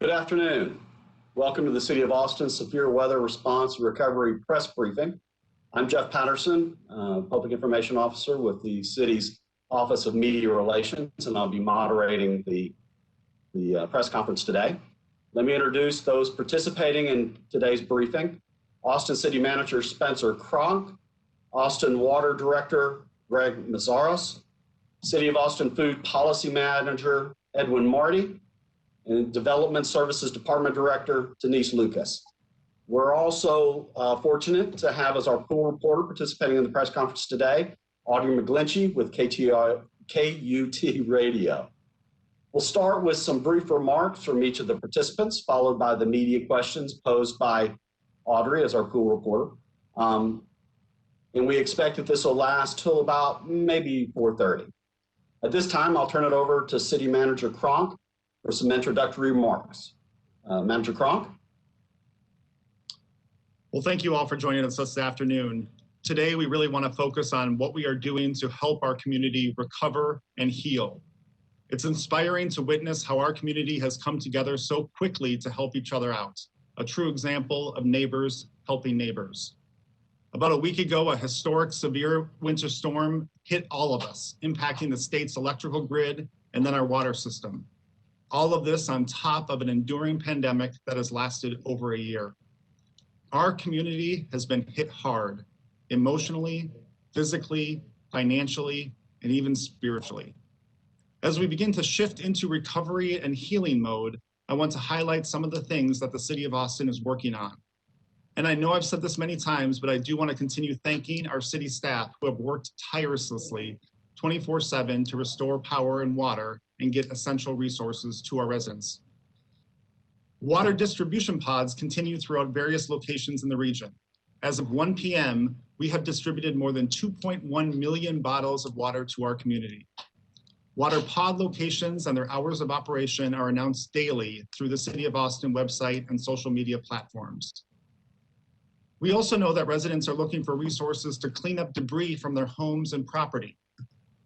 Good afternoon. Welcome to the City of Austin Severe Weather Response and Recovery Press Briefing. I'm Jeff Patterson, Public Information Officer with the city's Office of Media Relations, and I'll be moderating the press conference today. Let me introduce those participating in today's briefing. Austin City Manager Spencer Cronk, Austin Water Director Greg Meszaros, City of Austin Food Policy Manager Edwin Marty, and Development Services Department Director Denise. We're also fortunate to have as our pool reporter participating in the press conference today, Audrey McGlinchey with KUT Radio. We'll start with some brief remarks from each of the participants, followed by the media questions posed by Audrey as our pool reporter. And we expect that this will last till about maybe 4:30. At this time, I'll turn it over to City Manager Cronk for some introductory remarks. Manager Cronk. Well, thank you all for joining us this afternoon. Today, we really want to focus on what we are doing to help our community recover and heal. It's inspiring to witness how our community has come together so quickly to help each other out, a true example of neighbors helping neighbors. About a week ago, a historic severe winter storm hit all of us, impacting the state's electrical grid and then our water system. All of this on top of an enduring pandemic that has lasted over a year. Our community has been hit hard, emotionally, physically, financially, and even spiritually. As we begin to shift into recovery and healing mode, I want to highlight some of the things that the City of Austin is working on. And I know I've said this many times, but I do want to continue thanking our city staff who have worked tirelessly 24/7 to restore power and water and get essential resources to our residents. Water distribution pods continue throughout various locations in the region. As of 1 p.m., we have distributed more than 2.1 million bottles of water to our community. Water pod locations and their hours of operation are announced daily through the City of Austin website and social media platforms. We also know that residents are looking for resources to clean up debris from their homes and property.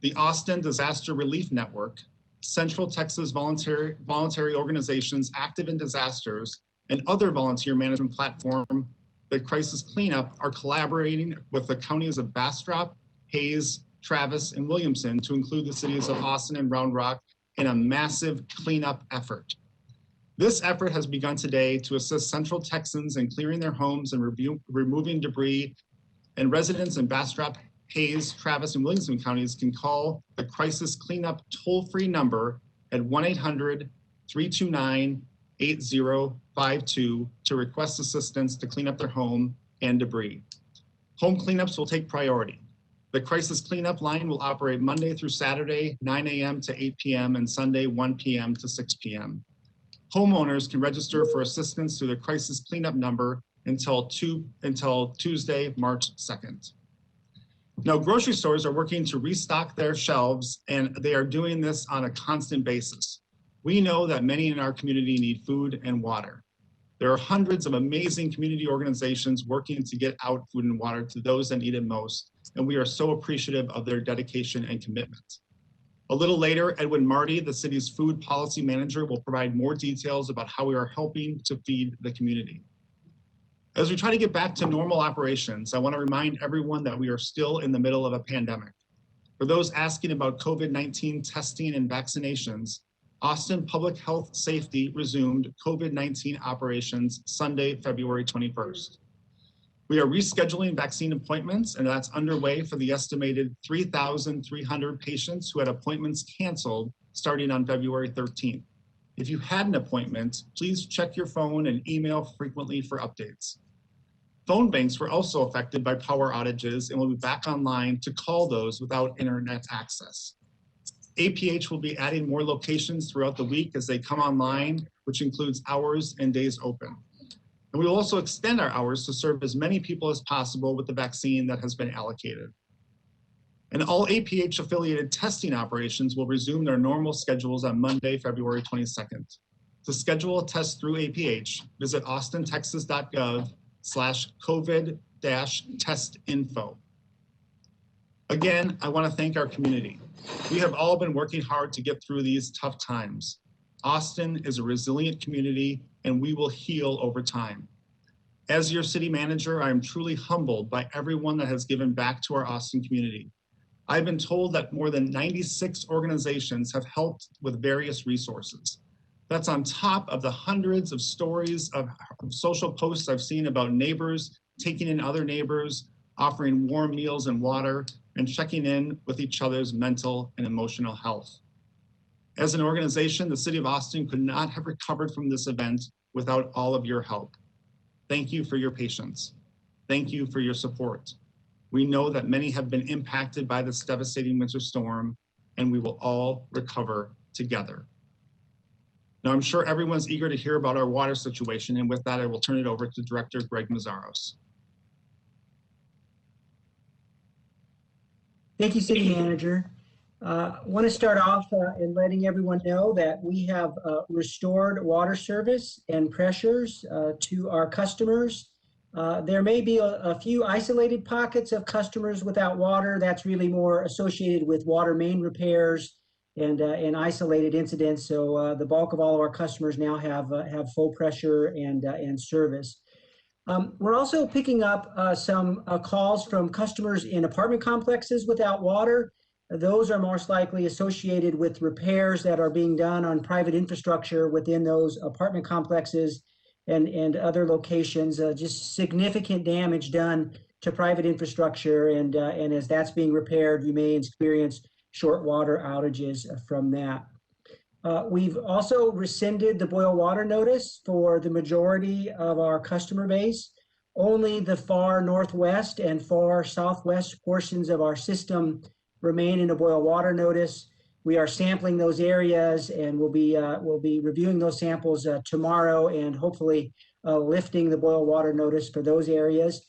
The Austin Disaster Relief Network, Central Texas voluntary organizations active in disasters, and other volunteer management platform, the Crisis Cleanup, are collaborating with the counties of Bastrop, Hayes, Travis, and Williamson to include the cities of Austin and Round Rock in a massive cleanup effort. This effort has begun today to assist Central Texans in clearing their homes and removing debris, and residents in Bastrop, Hayes, Travis, and Williamson counties can call the Crisis Cleanup toll-free number at 1-800-329-8052 to request assistance to clean up their home and debris. Home cleanups will take priority. The Crisis Cleanup line will operate Monday through Saturday, 9 a.m. to 8 p.m. and Sunday, 1 p.m. to 6 p.m. Homeowners can register for assistance through the Crisis Cleanup number until Tuesday, March 2nd. Now, grocery stores are working to restock their shelves, and they are doing this on a constant basis. We know that many in our community need food and water. There are hundreds of amazing community organizations working to get out food and water to those that need it most, and we are so appreciative of their dedication and commitment. A little later, Edwin Marty, the city's food policy manager, will provide more details about how we are helping to feed the community. As we try to get back to normal operations, I want to remind everyone that we are still in the middle of a pandemic. For those asking about COVID-19 testing and vaccinations, Austin Public Health Safety resumed COVID-19 operations Sunday, February 21st. We are rescheduling vaccine appointments, and that's underway for the estimated 3,300 patients who had appointments canceled starting on February 13th. If you had an appointment, please check your phone and email frequently for updates. Phone banks were also affected by power outages and will be back online to call those without internet access. APH will be adding more locations throughout the week as they come online, which includes hours and days open. And we will also extend our hours to serve as many people as possible with the vaccine that has been allocated. And all APH affiliated testing operations will resume their normal schedules on Monday, February 22nd. To schedule a test through APH, visit AustinTexas.gov/COVID-testinfo. Again, I want to thank our community. We have all been working hard to get through these tough times. Austin is a resilient community and we will heal over time. As your city manager, I am truly humbled by everyone that has given back to our Austin community. I've been told that more than 96 organizations have helped with various resources. That's on top of the hundreds of stories of social posts I've seen about neighbors taking in other neighbors, offering warm meals and water, and checking in with each other's mental and emotional health. As an organization, the City of Austin could not have recovered from this event without all of your help. Thank you for your patience. Thank you for your support. We know that many have been impacted by this devastating winter storm, and we will all recover together. Now, I'm sure everyone's eager to hear about our water situation, and with that, I will turn it over to Director Greg Meszaros. Thank you, City Manager. I want to start off in letting everyone know that we have restored water service and pressures to our customers. There may be a few isolated pockets of customers without water. That's really more associated with water main repairs and isolated incidents. So the bulk of all of our customers now have full pressure and service. We're also picking up some calls from customers in apartment complexes without water. Those are most likely associated with repairs that are being done on private infrastructure within those apartment complexes and other locations, just significant damage done to private infrastructure. And as that's being repaired, you may experience short water outages from that. We've also rescinded the boil water notice for the majority of our customer base. Only the far northwest and far southwest portions of our system remain in a boil water notice. We are sampling those areas, and we'll be reviewing those samples tomorrow and hopefully lifting the boil water notice for those areas.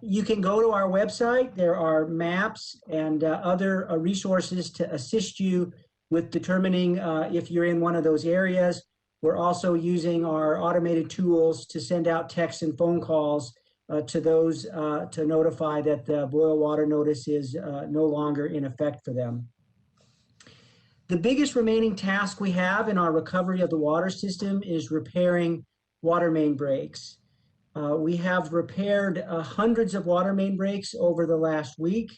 You can go to our website. There are maps and other resources to assist you with determining if you're in one of those areas. We're also using our automated tools to send out texts and phone calls to those to notify that the boil water notice is no longer in effect for them. The biggest remaining task we have in our recovery of the water system is repairing water main breaks. We have repaired hundreds of water main breaks over the last week.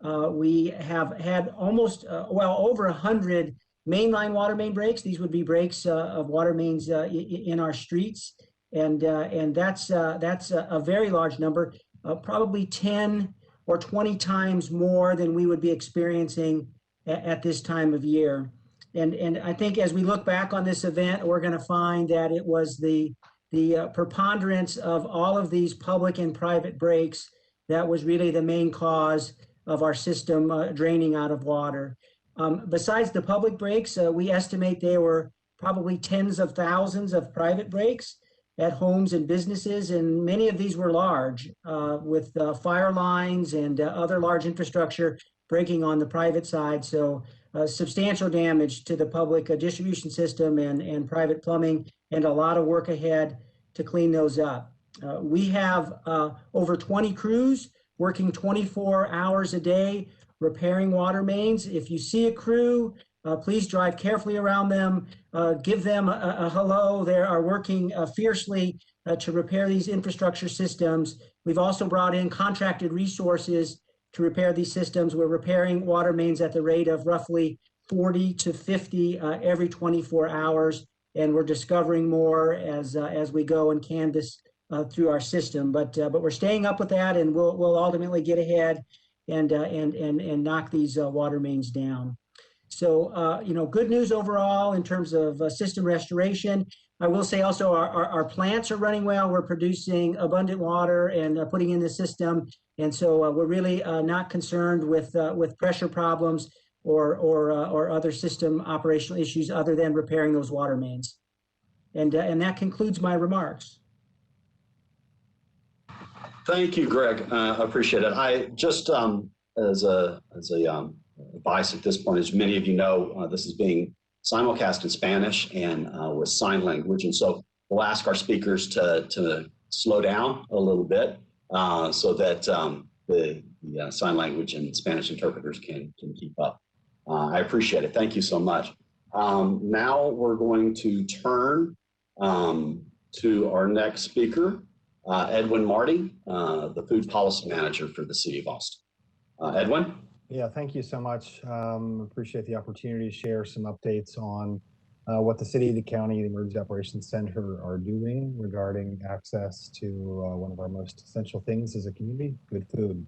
We have had almost, over 100 mainline water main breaks. These would be breaks of water mains in our streets. And that's a very large number, probably 10 or 20 times more than we would be experiencing at this time of year. And I think as we look back on this event, we're going to find that it was the preponderance of all of these public and private breaks that was really the main cause of our system draining out of water. Besides the public breaks, we estimate there were probably tens of thousands of private breaks at homes and businesses, and many of these were large, with fire lines and other large infrastructure breaking on the private side. So substantial damage to the public distribution system and private plumbing, and a lot of work ahead to clean those up. We have over 20 crews working 24 hours a day repairing water mains. If you see a crew, please drive carefully around them, give them a hello. They are working fiercely to repair these infrastructure systems. We've also brought in contracted resources to repair these systems. We're repairing water mains at the rate of roughly 40 to 50 every 24 hours, and we're discovering more as we go and canvass through our system. But we're staying up with that, and we'll ultimately get ahead and knock these water mains down. So, good news overall in terms of system restoration. I will say also our plants are running well. We're producing abundant water and putting in the system. And so we're really not concerned with pressure problems or other system operational issues other than repairing those water mains. And that concludes my remarks. Thank you, Greg. I appreciate it. I just as advice at this point, as many of you know, this is being simulcast in Spanish and with sign language, and so we'll ask our speakers to slow down a little bit so that the sign language and Spanish interpreters can keep up. I appreciate it. Thank you so much. Now we're going to turn to our next speaker, Edwin Marty, the Food Policy Manager for the City of Austin. Edwin? Yeah, thank you so much. Appreciate the opportunity to share some updates on what the city, the county, the Emergency Operations Center are doing regarding access to one of our most essential things as a community, good food.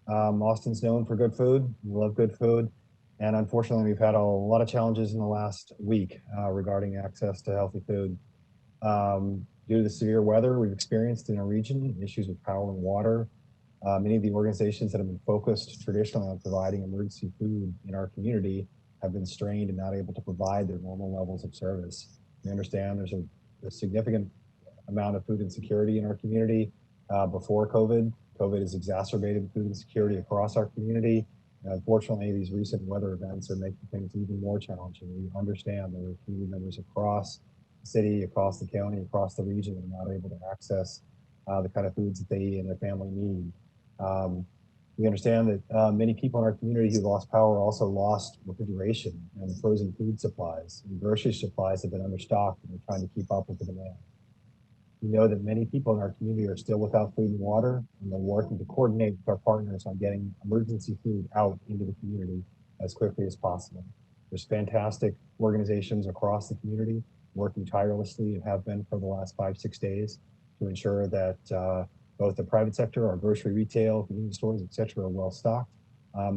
Austin's known for good food. We love good food. And unfortunately, we've had a lot of challenges in the last week regarding access to healthy food. Due to the severe weather we've experienced in our region, issues with power and water, many of the organizations that have been focused traditionally on providing emergency food in our community have been strained and not able to provide their normal levels of service. We understand there's a significant amount of food insecurity in our community before COVID. COVID has exacerbated food insecurity across our community. Unfortunately, these recent weather events are making things even more challenging. We understand there are community members across the city, across the county, across the region that are not able to access the kind of foods that they and their family need. We understand that many people in our community who lost power also lost refrigeration and frozen food supplies. And grocery supplies have been understocked and we're trying to keep up with the demand. We know that many people in our community are still without food and water, and we're working to coordinate with our partners on getting emergency food out into the community as quickly as possible. There's fantastic organizations across the community working tirelessly and have been for the last 5-6 days to ensure that both the private sector, our grocery retail, convenience stores, et cetera, are well stocked,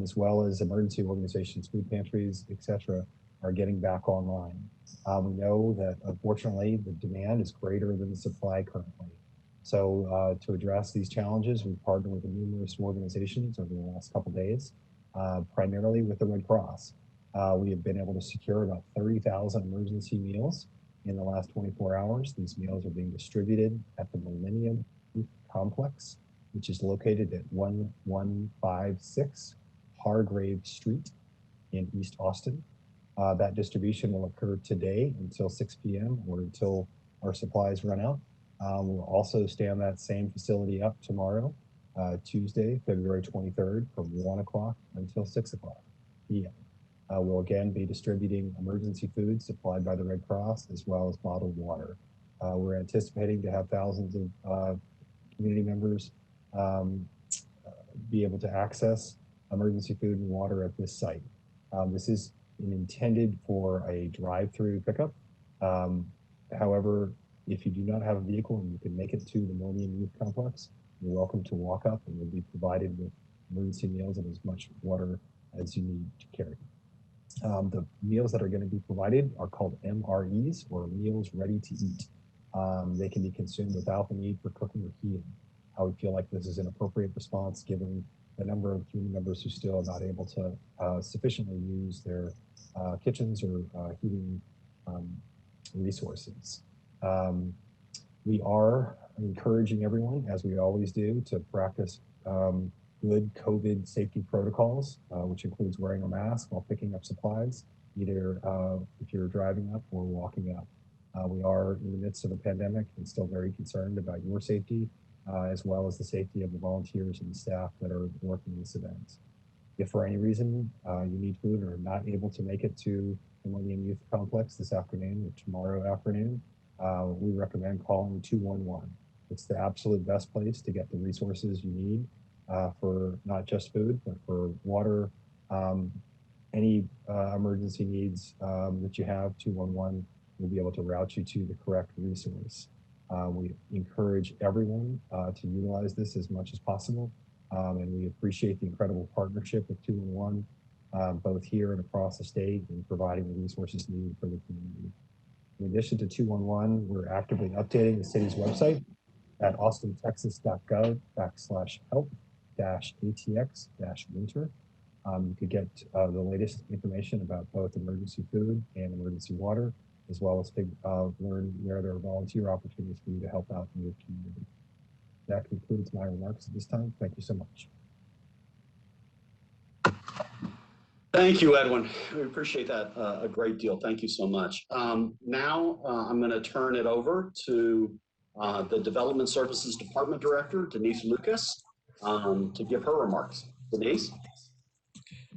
as well as emergency organizations, food pantries, et cetera, are getting back online. We know that unfortunately the demand is greater than the supply currently. So to address these challenges, we've partnered with numerous organizations over the last couple of days, primarily with the Red Cross. We have been able to secure about 30,000 emergency meals in the last 24 hours. These meals are being distributed at the Millennium Complex, which is located at 1156 Hargrave Street in East Austin. That distribution will occur today until 6 p.m. or until our supplies run out. We'll also stand that same facility up tomorrow, Tuesday, February 23rd, from 1 o'clock until 6 o'clock p.m. We'll again be distributing emergency food supplied by the Red Cross as well as bottled water. We're anticipating to have thousands of community members be able to access emergency food and water at this site. This is intended for a drive-through pickup. However, if you do not have a vehicle and you can make it to the Millennium Youth Complex, you're welcome to walk up and you'll be provided with emergency meals and as much water as you need to carry. The meals that are going to be provided are called MREs, or Meals Ready to Eat. They can be consumed without the need for cooking or heating. We feel like this is an appropriate response given the number of community members who still are not able to sufficiently use their kitchens or heating resources. We are encouraging everyone, as we always do, to practice good COVID safety protocols, which includes wearing a mask while picking up supplies, either if you're driving up or walking up. We are in the midst of a pandemic and still very concerned about your safety, as well as the safety of the volunteers and the staff that are working this event. If for any reason you need food or are not able to make it to the Millennium Youth Complex this afternoon or tomorrow afternoon, we recommend calling 211. It's the absolute best place to get the resources you need for not just food, but for water, any emergency needs that you have. 211 will be able to route you to the correct resource. We encourage everyone to utilize this as much as possible, and we appreciate the incredible partnership with 211, both here and across the state, in providing the resources needed for the community. In addition to 211, we're actively updating the city's website at AustinTexas.gov/help-ATX-winter. You could get the latest information about both emergency food and emergency water, as well as learn where there are volunteer opportunities for you to help out in your community. That concludes my remarks at this time. Thank you so much. Thank you, Edwin. We appreciate that a great deal. Thank you so much. Now I'm going to turn it over to the Development Services Department Director, Denise Lucas, to give her remarks. Denise?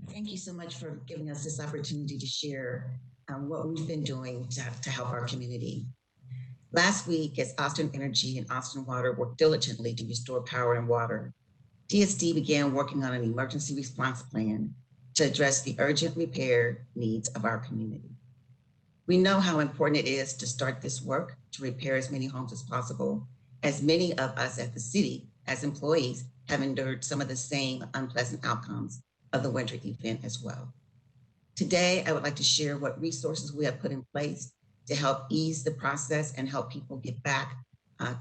Thank you so much for giving us this opportunity to share what we've been doing to help our community. Last week, as Austin Energy and Austin Water worked diligently to restore power and water, DSD began working on an emergency response plan to address the urgent repair needs of our community. We know how important it is to start this work to repair as many homes as possible, as many of us at the city, as employees, have endured some of the same unpleasant outcomes of the winter event as well. Today, I would like to share what resources we have put in place to help ease the process and help people get back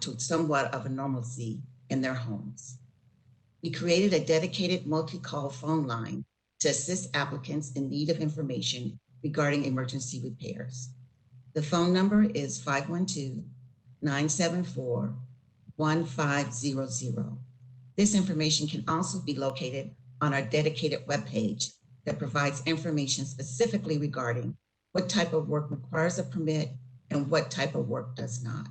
to somewhat of a normalcy in their homes. We created a dedicated multi-call phone line to assist applicants in need of information regarding emergency repairs. The phone number is 512-974-1500. This information can also be located on our dedicated webpage that provides information specifically regarding what type of work requires a permit and what type of work does not.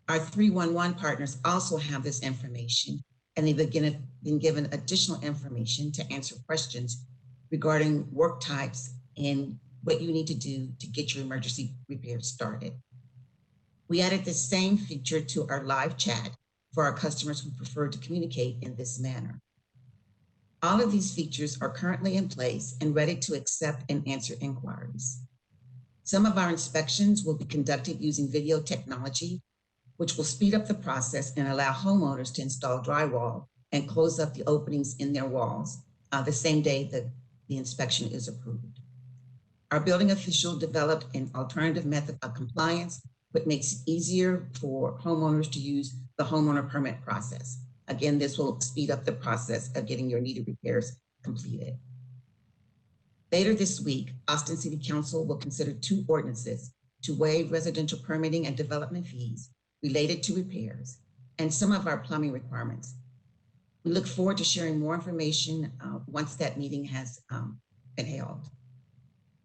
Our 311 partners also have this information, and they've been given additional information to answer questions regarding work types and what you need to do to get your emergency repairs started. We added the same feature to our live chat for our customers who prefer to communicate in this manner. All of these features are currently in place and ready to accept and answer inquiries. Some of our inspections will be conducted using video technology, which will speed up the process and allow homeowners to install drywall and close up the openings in their walls the same day that the inspection is approved. Our building official developed an alternative method of compliance, which makes it easier for homeowners to use the homeowner permit process. Again, this will speed up the process of getting your needed repairs completed. Later this week, Austin City Council will consider 2 ordinances to waive residential permitting and development fees related to repairs and some of our plumbing requirements. We look forward to sharing more information once that meeting has been held.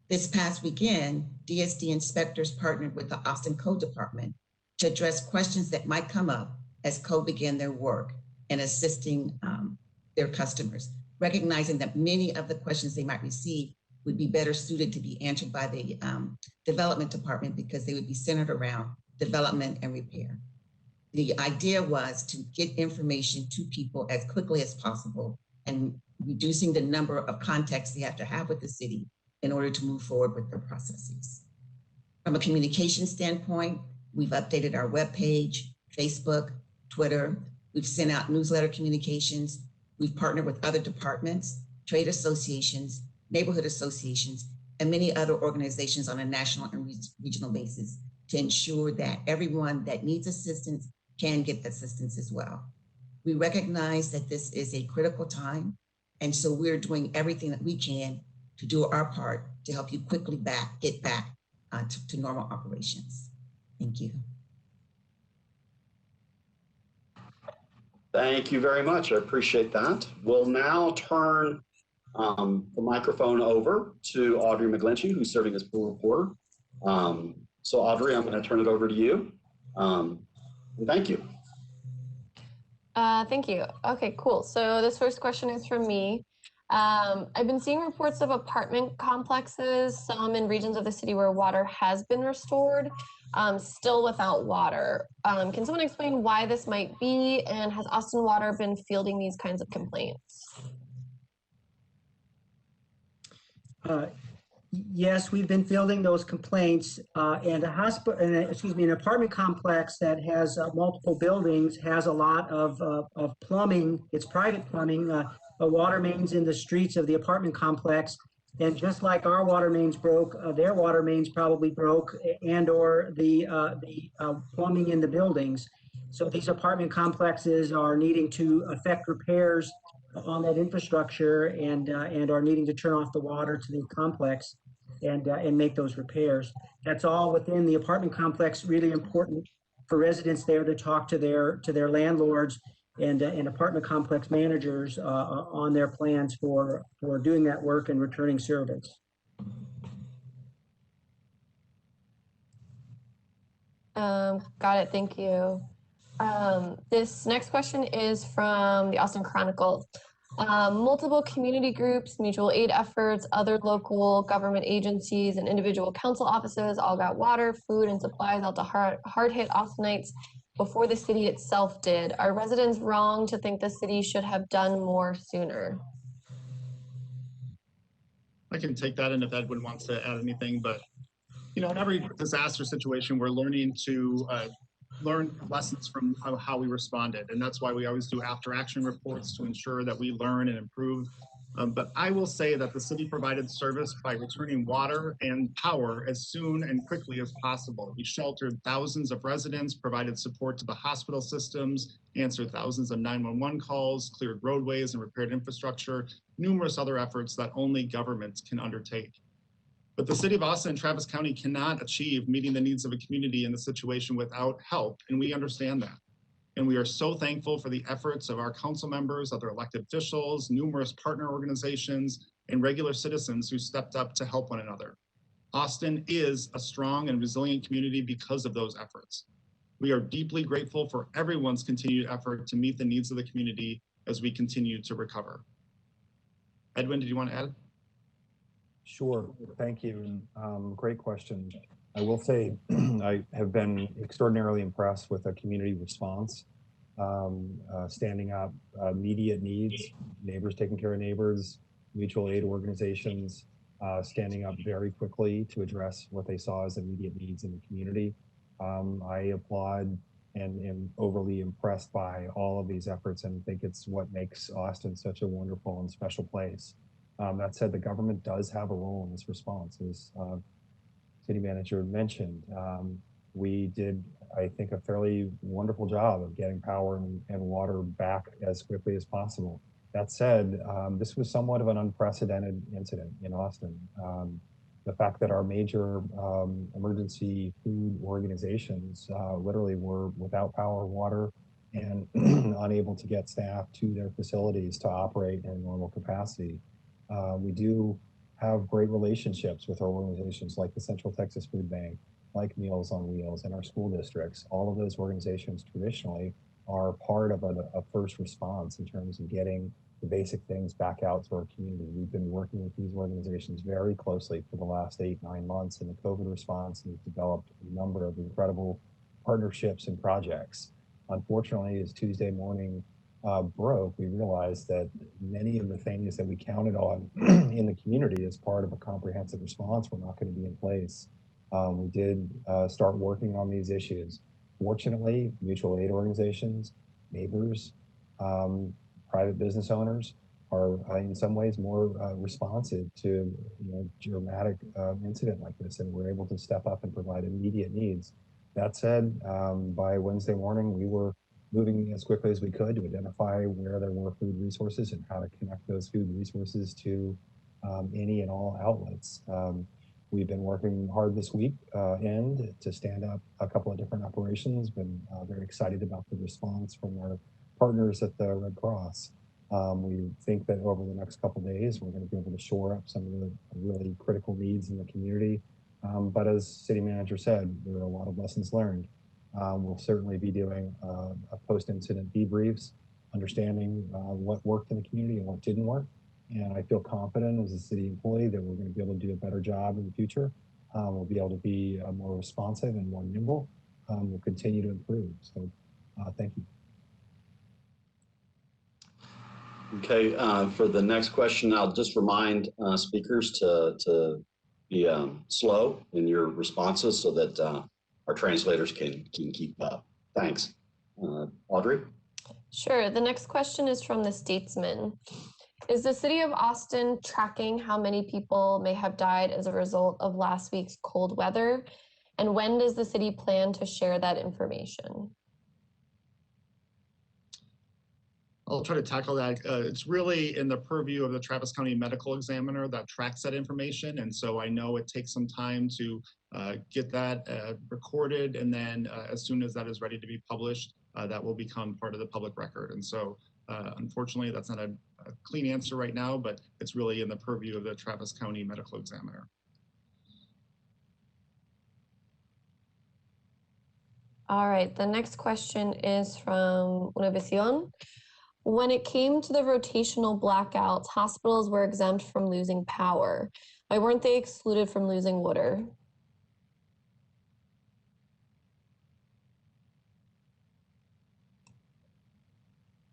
This past weekend, DSD inspectors partnered with the Austin Code Department to address questions that might come up as Code began their work in assisting their customers, recognizing that many of the questions they might receive would be better suited to be answered by the development department because they would be centered around development and repair. The idea was to get information to people as quickly as possible and reducing the number of contacts they have to have with the city in order to move forward with their processes. From a communication standpoint, we've updated our webpage, Facebook, Twitter. We've sent out newsletter communications. We've partnered with other departments, trade associations, neighborhood associations, and many other organizations on a national and regional basis to ensure that everyone that needs assistance can get assistance as well. We recognize that this is a critical time, and so we're doing everything that we can to do our part to help you quickly get back to normal operations. Thank you. Thank you very much. I appreciate that. We'll now turn the microphone over to Audrey McGlinchey, who's serving as pool reporter. So Audrey, I'm going to turn it over to you. And thank you. Thank you. Okay, cool. So this first question is from me. I've been seeing reports of apartment complexes, some in regions of the city where water has been restored, still without water. Can someone explain why this might be, and has Austin Water been fielding these kinds of complaints? Yes, we've been fielding those complaints, and an apartment complex that has multiple buildings has a lot of plumbing. It's private plumbing, water mains in the streets of the apartment complex, and just like our water mains broke, their water mains probably broke, and or the plumbing in the buildings. So these apartment complexes are needing to effect repairs on that infrastructure and are needing to turn off the water to the complex and make those repairs. That's all within the apartment complex. Really important for residents there to talk to their landlords and apartment complex managers on their plans for doing that work and returning service. Got it. Thank you. This next question is from the Austin Chronicle. Multiple community groups, mutual aid efforts, other local government agencies, and individual council offices all got water, food, and supplies out to hard-hit Austinites before the city itself did. Are residents wrong to think the city should have done more sooner? I can take that, and if Edwin wants to add anything, but in every disaster situation, we're learning to learn lessons from how we responded. And that's why we always do after action reports to ensure that we learn and improve. But I will say that the city provided service by returning water and power as soon and quickly as possible. We sheltered thousands of residents, provided support to the hospital systems, answered thousands of 911 calls, cleared roadways and repaired infrastructure, numerous other efforts that only governments can undertake. But the city of Austin and Travis County cannot achieve meeting the needs of a community in the situation without help, and we understand that. And we are so thankful for the efforts of our council members, other elected officials, numerous partner organizations, and regular citizens who stepped up to help one another. Austin is a strong and resilient community because of those efforts. We are deeply grateful for everyone's continued effort to meet the needs of the community as we continue to recover. Edwin, did you want to add? Sure, thank you. Great question. I will say I have been extraordinarily impressed with the community response, standing up immediate needs, neighbors taking care of neighbors, mutual aid organizations, standing up very quickly to address what they saw as immediate needs in the community. I applaud and am overly impressed by all of these efforts and think it's what makes Austin such a wonderful and special place. That said, the government does have a role in this response. As city manager mentioned, we did, I think, a fairly wonderful job of getting power and water back as quickly as possible. That said, this was somewhat of an unprecedented incident in Austin. The fact that our major emergency food organizations literally were without power, water, and unable to get staff to their facilities to operate in normal capacity. We do have great relationships with our organizations like the Central Texas Food Bank, like Meals on Wheels, and our school districts. All of those organizations traditionally are part of a first response in terms of getting the basic things back out to our community. We've been working with these organizations very closely for the last 8-9 months in the COVID response, and we've developed a number of incredible partnerships and projects. Unfortunately, as Tuesday morning broke, we realized that many of the things that we counted on in the community as part of a comprehensive response were not going to be in place. We did start working on these issues. Fortunately, mutual aid organizations, neighbors, private business owners are in some ways more responsive to dramatic incident like this, and we're able to step up and provide immediate needs. That said, by Wednesday morning, we were moving as quickly as we could to identify where there were food resources and how to connect those food resources to any and all outlets. We've been working hard this week to stand up a couple of different operations. Been very excited about the response from our partners at the Red Cross. We think that over the next couple of days, we're going to be able to shore up some of the really critical needs in the community. But as city manager said, there are a lot of lessons learned. We'll certainly be doing a post-incident debriefs, understanding what worked in the community and what didn't work. And I feel confident as a city employee that we're going to be able to do a better job in the future. We'll be able to be more responsive and more nimble. We'll continue to improve. So thank you. Okay, for the next question, I'll just remind speakers to be slow in your responses so that our translators can keep up. Thanks. Audrey? Sure. The next question is from the Statesman. Is the city of Austin tracking how many people may have died as a result of last week's cold weather? And when does the city plan to share that information? I'll try to tackle that. It's really in the purview of the Travis County Medical Examiner that tracks that information. And so I know it takes some time to get that recorded. And then as soon as that is ready to be published, that will become part of the public record. And so unfortunately, that's not a clean answer right now, but it's really in the purview of the Travis County Medical Examiner. All right, the next question is from Univision. When it came to the rotational blackouts, hospitals were exempt from losing power. Why weren't they excluded from losing water?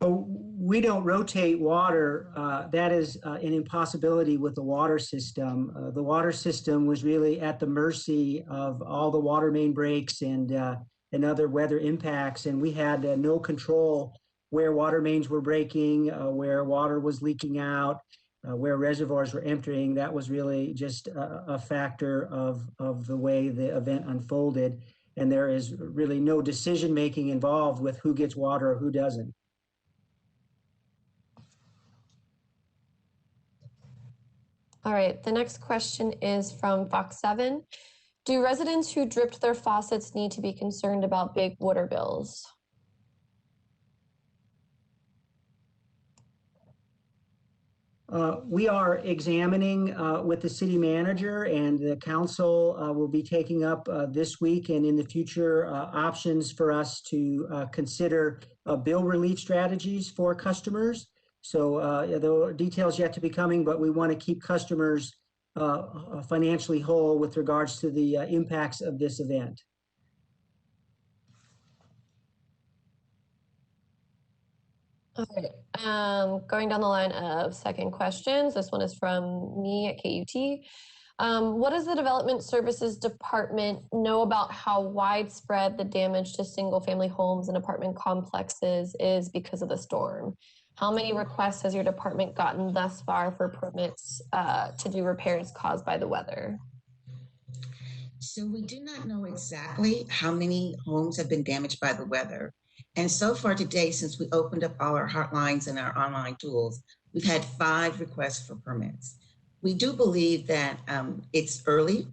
So we don't rotate water. That is an impossibility with the water system. The water system was really at the mercy of all the water main breaks and other weather impacts, and we had no control where water mains were breaking, where water was leaking out, where reservoirs were emptying. That was really just a factor of the way the event unfolded, and there is really no decision making involved with who gets water or who doesn't. All right, the next question is from Fox 7. Do residents who dripped their faucets need to be concerned about big water bills? We are examining with the city manager, and the council will be taking up this week and in the future options for us to consider bill relief strategies for customers. So the details yet to be coming, but we want to keep customers financially whole with regards to the impacts of this event. Okay, going down the line of second questions. This one is from me at KUT. What does the Development Services Department know about how widespread the damage to single-family homes and apartment complexes is because of the storm? How many requests has your department gotten thus far for permits to do repairs caused by the weather? So we do not know exactly how many homes have been damaged by the weather. And so far today, since we opened up all our hotlines and our online tools, we've had 5 requests for permits. We do believe that it's early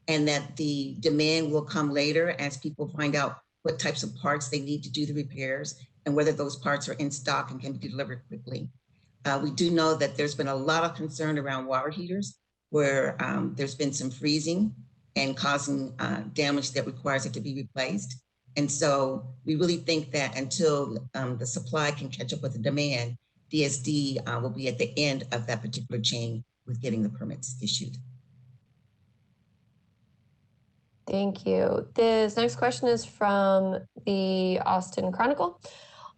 and that the demand will come later as people find out what types of parts they need to do the repairs and whether those parts are in stock and can be delivered quickly. We do know that there's been a lot of concern around water heaters where there's been some freezing and causing damage that requires it to be replaced. And so we really think that until the supply can catch up with the demand, DSD will be at the end of that particular chain with getting the permits issued. Thank you. This next question is from the Austin Chronicle.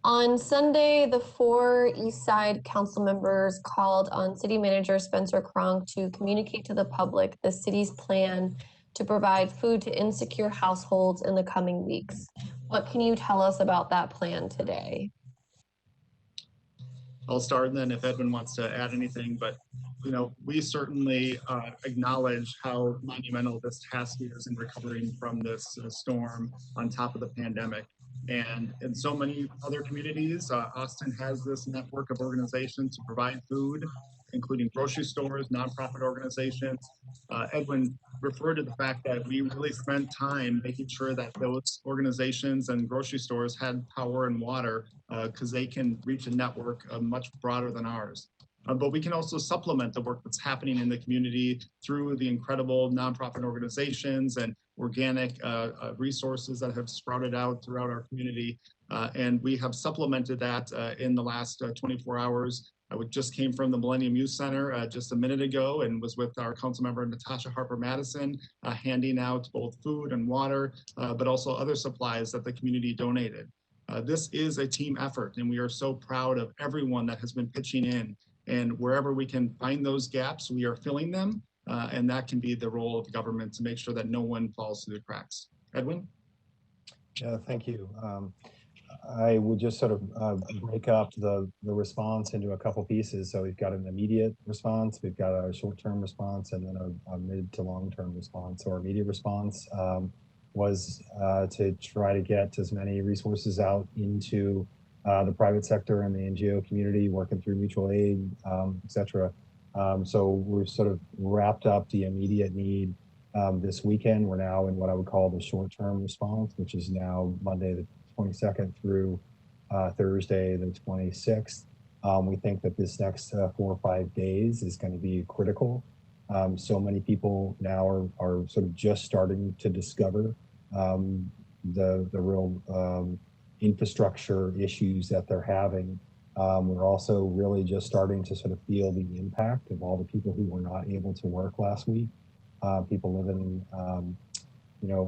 On Sunday, the 4 East Side council members called on City Manager Spencer Cronk to communicate to the public the city's plan to provide food to insecure households in the coming weeks. What can you tell us about that plan today? I'll start, and then if Edwin wants to add anything, but we certainly acknowledge how monumental this task is in recovering from this storm on top of the pandemic. And in so many other communities, Austin has this network of organizations to provide food, including grocery stores, nonprofit organizations. Edwin referred to the fact that we really spent time making sure that those organizations and grocery stores had power and water because they can reach a network much broader than ours. But we can also supplement the work that's happening in the community through the incredible nonprofit organizations and organic resources that have sprouted out throughout our community. And we have supplemented that in the last 24 hours. I just came from the Millennium Youth Center just a minute ago and was with our council member Natasha Harper Madison, handing out both food and water, but also other supplies that the community donated. This is a team effort, and we are so proud of everyone that has been pitching in. And wherever we can find those gaps, we are filling them. And that can be the role of government to make sure that no one falls through the cracks. Edwin? Yeah, thank you. I would just sort of break up the response into a couple pieces. So we've got an immediate response, we've got a short-term response, and then a mid to long-term response. So our immediate response was to try to get as many resources out into the private sector and the NGO community, working through mutual aid, et cetera. So we've sort of wrapped up the immediate need this weekend. We're now in what I would call the short-term response, which is now Monday the 22nd through Thursday the 26th. We think that this next 4 or 5 days is going to be critical. So many people now are sort of just starting to discover the real infrastructure issues that they're having We're also really just starting to sort of feel the impact of all the people who were not able to work last week. People living,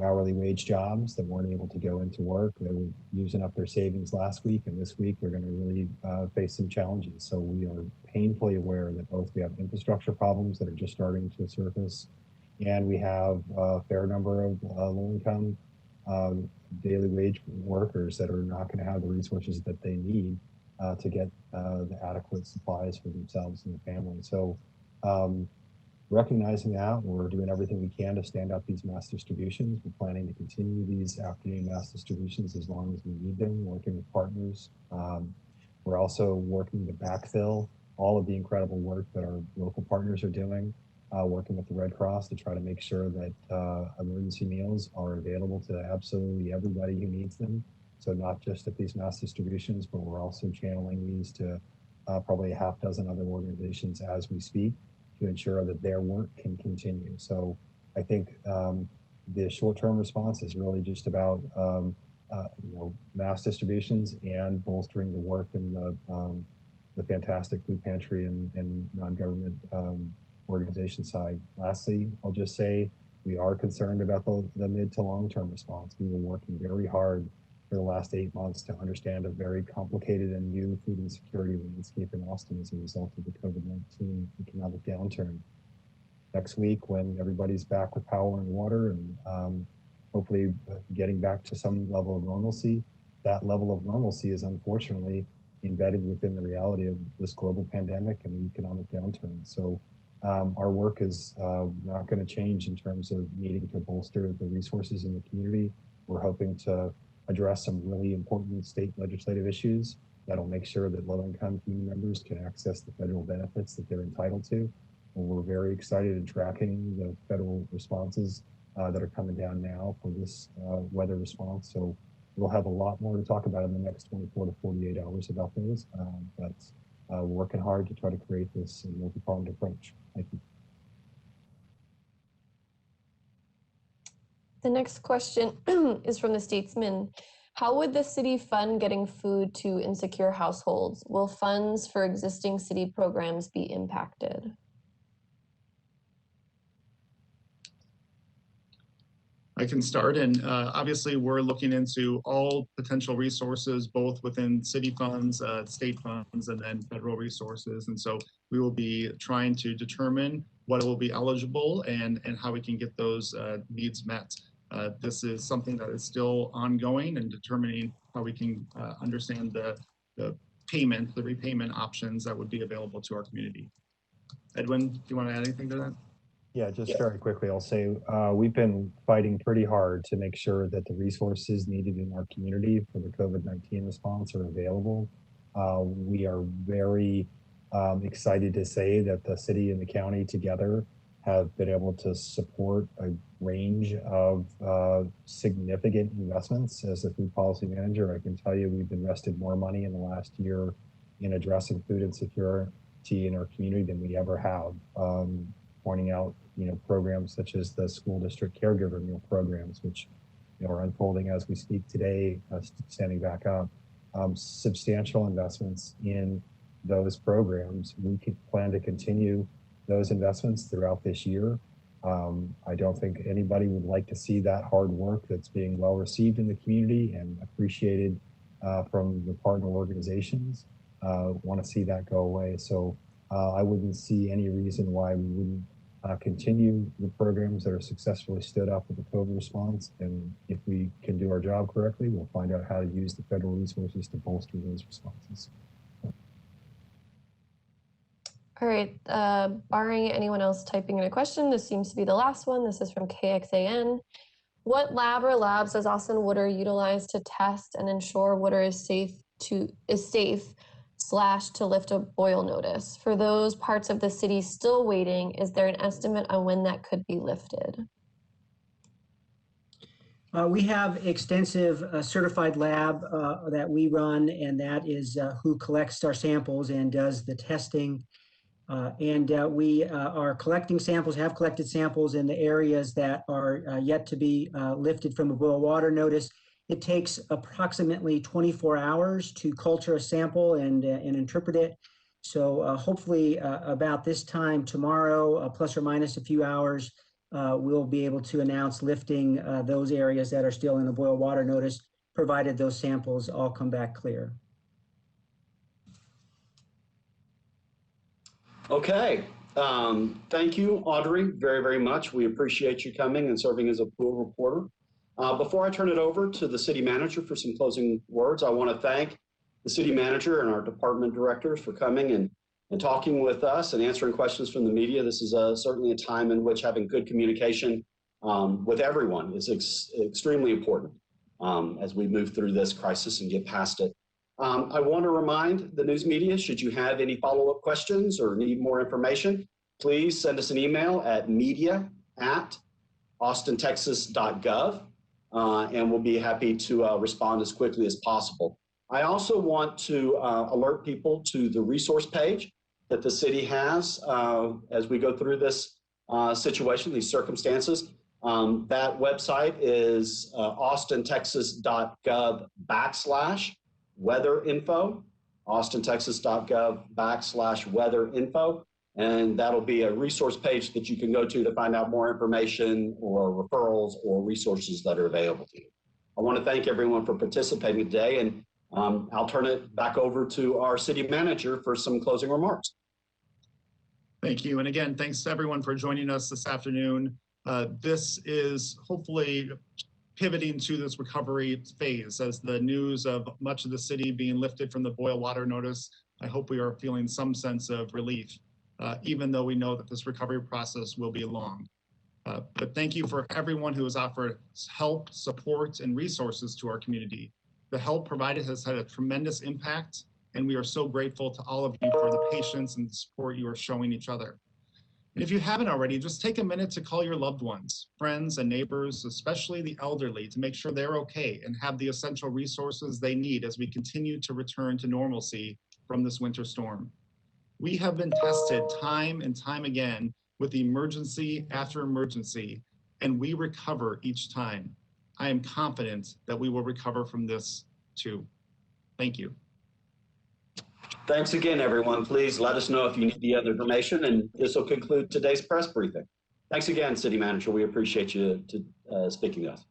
hourly wage jobs that weren't able to go into work. They were using up their savings last week, and this week they're going to really face some challenges. So we are painfully aware that both we have infrastructure problems that are just starting to surface, and we have a fair number of low-income daily wage workers that are not going to have the resources that they need to get the adequate supplies for themselves and their family. So recognizing that, we're doing everything we can to stand up these mass distributions. We're planning to continue these afternoon mass distributions as long as we need them, working with partners. We're also working to backfill all of the incredible work that our local partners are doing, working with the Red Cross to try to make sure that emergency meals are available to absolutely everybody who needs them. So not just at these mass distributions, but we're also channeling these to probably a half dozen other organizations as we speak to ensure that their work can continue. So I think the short-term response is really just about mass distributions and bolstering the work in the fantastic food pantry and non-government organization side. Lastly, I'll just say we are concerned about the mid to long-term response. We were working very hard for the last 8 months to understand a very complicated and new food insecurity landscape in Austin as a result of the COVID-19 economic downturn. Next week, when everybody's back with power and water and hopefully getting back to some level of normalcy, that level of normalcy is unfortunately embedded within the reality of this global pandemic and the economic downturn. So our work is not going to change in terms of needing to bolster the resources in the community. We're hoping to address some really important state legislative issues that'll make sure that low-income community members can access the federal benefits that they're entitled to. And we're very excited in tracking the federal responses that are coming down now for this weather response. So we'll have a lot more to talk about in the next 24 to 48 hours about those, but we're working hard to try to create this multi-pronged approach. Thank you. The next question is from the Statesman. How would the city fund getting food to insecure households? Will funds for existing city programs be impacted? I can start, and obviously we're looking into all potential resources, both within city funds, state funds, and then federal resources. And so we will be trying to determine what will be eligible and how we can get those needs met. This is something that is still ongoing and determining how we can understand the repayment options that would be available to our community. Edwin, do you want to add anything to that? Yeah, just very quickly, I'll say we've been fighting pretty hard to make sure that the resources needed in our community for the COVID-19 response are available. We are very excited to say that the city and the county together have been able to support a range of significant investments. As the food policy manager, I can tell you we've invested more money in the last year in addressing food insecurity in our community than we ever have. Pointing out, programs such as the school district caregiver meal programs, which are unfolding as we speak today, standing back up. Substantial investments in those programs. We could plan to continue those investments throughout this year. I don't think anybody would like to see that hard work that's being well received in the community and appreciated from the partner organizations. Want to see that go away. So I wouldn't see any reason why we wouldn't continue the programs that are successfully stood up with the COVID response. And if we can do our job correctly, we'll find out how to use the federal resources to bolster those responses. All right, barring anyone else typing in a question, this seems to be the last one. This is from KXAN. What lab or labs does Austin Water utilize to test and ensure water is safe to lift a boil notice? For those parts of the city still waiting, is there an estimate on when that could be lifted? We have extensive certified lab that we run, and that is who collects our samples and does the testing. We are collecting samples, have collected samples in the areas that are yet to be lifted from a boil water notice. It takes approximately 24 hours to culture a sample and interpret it. So hopefully about this time tomorrow, plus or minus a few hours, we'll be able to announce lifting those areas that are still in the boil water notice, provided those samples all come back clear. Okay. Thank you, Audrey, very, very much. We appreciate you coming and serving as a pool reporter. Before I turn it over to the city manager for some closing words, I want to thank the city manager and our department directors for coming and talking with us and answering questions from the media. This is certainly a time in which having good communication with everyone is extremely important as we move through this crisis and get past it. I want to remind the news media, should you have any follow-up questions or need more information, please send us an email at media@AustinTexas.gov, and we'll be happy to respond as quickly as possible. I also want to alert people to the resource page that the city has as we go through this situation, these circumstances. That website is AustinTexas.gov/WeatherInfo, AustinTexas.gov/WeatherInfo. And that'll be a resource page that you can go to find out more information or referrals or resources that are available to you. I want to thank everyone for participating today, and I'll turn it back over to our city manager for some closing remarks. Thank you. And again, thanks to everyone for joining us this afternoon. This is hopefully pivoting to this recovery phase as the news of much of the city being lifted from the boil water notice. I hope we are feeling some sense of relief, even though we know that this recovery process will be long. But thank you for everyone who has offered help, support, and resources to our community. The help provided has had a tremendous impact, and we are so grateful to all of you for the patience and support you are showing each other. And if you haven't already, just take a minute to call your loved ones, friends, and neighbors, especially the elderly, to make sure they're okay and have the essential resources they need as we continue to return to normalcy from this winter storm. We have been tested time and time again with emergency after emergency, and we recover each time. I am confident that we will recover from this too. Thank you. Thanks again, everyone. Please let us know if you need the other information, and this will conclude today's press briefing. Thanks again, City Manager. We appreciate you speaking to us.